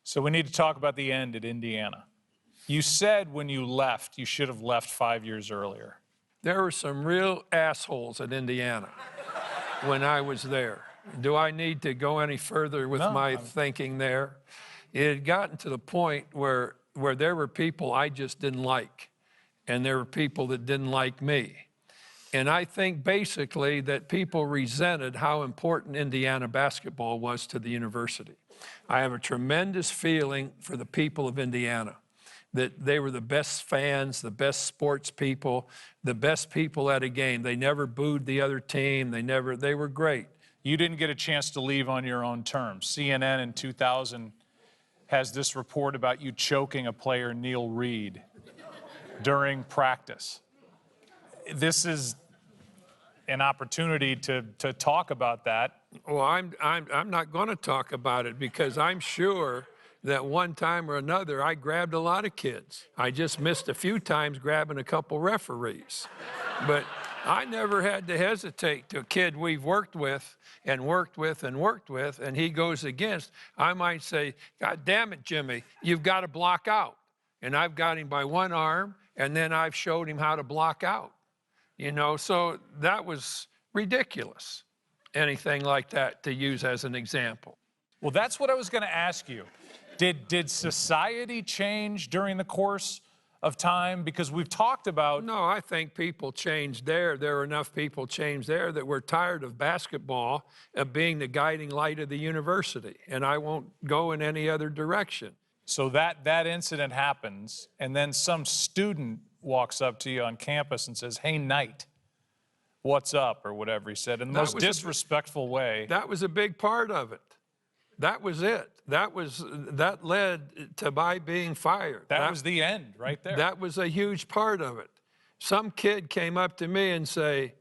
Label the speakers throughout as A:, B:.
A: So we need to talk about the end at Indiana. You said when you left, you should have left 5 years earlier.
B: There were some real assholes at Indiana when I was there. Do I need to go any further with my thinking there? It had gotten to the point where there were people I just didn't like, and there were people that didn't like me. And I think basically that people resented how important Indiana basketball was to the university. I have a tremendous feeling for the people of Indiana, that they were the best fans, the best sports people, the best people at a game. They never booed the other team. They were great.
A: You didn't get a chance to leave on your own terms. CNN in 2000 has this report about you choking a player, Neil Reed, during practice. This is an opportunity to talk about that.
B: Well, I'm not going to talk about it because I'm sure that one time or another I grabbed a lot of kids. I just missed a few times grabbing a couple referees. But I never had to hesitate to a kid we've worked with and worked with and worked with, and he goes against. I might say, God damn it, Jimmy, you've got to block out. And I've got him by one arm, and then I've showed him how to block out. You know, so that was ridiculous, anything like that to use as an example.
A: Well, that's what I was going to ask you. Did society change during the course of time? Because we've talked about...
B: No, I think people changed there. There were enough people changed there that were tired of basketball being the guiding light of the university, and I won't go in any other direction.
A: So that incident happens, and then some student walks up to you on campus and says, "Hey, Knight, what's up?" or whatever he said, in the most disrespectful way.
B: That was a big part of it. That was it. That led to my being fired.
A: That was the end right there.
B: That was a huge part of it. Some kid came up to me and say,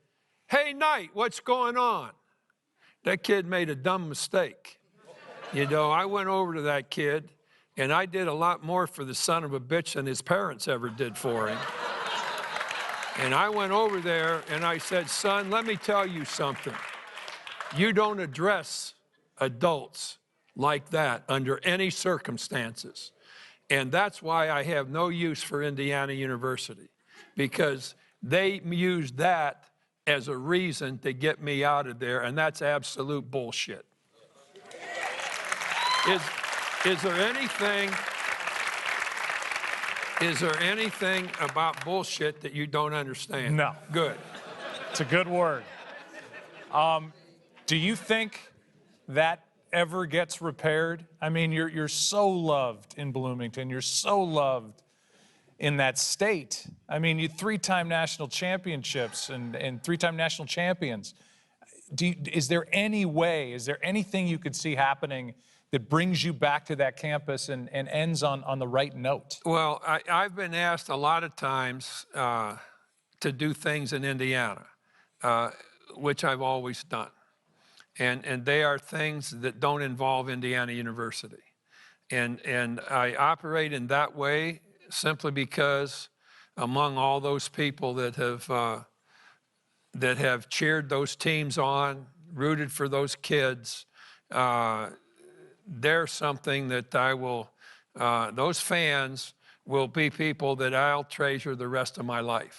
B: "Hey, Knight, what's going on?" That kid made a dumb mistake. You know, I went over to that kid, and I did a lot more for the son of a bitch than his parents ever did for him. And I went over there and I said, "Son, let me tell you something. You don't address adults like that under any circumstances." And that's why I have no use for Indiana University, because they used that as a reason to get me out of there, and that's absolute bullshit. Is there anything about bullshit that you don't understand?
A: No.
B: Good.
A: It's a good word. Do you think that ever gets repaired? I mean, you're so loved in Bloomington. You're so loved in that state. I mean, you three-time national championships and three-time national champions. Is there any way, is there anything you could see happening that brings you back to that campus and ends on the right note?
B: Well, I've been asked a lot of times to do things in Indiana, which I've always done. And they are things that don't involve Indiana University. And I operate in that way simply because among all those people that have cheered those teams on, rooted for those kids, there's something that those fans will be people that I'll treasure the rest of my life.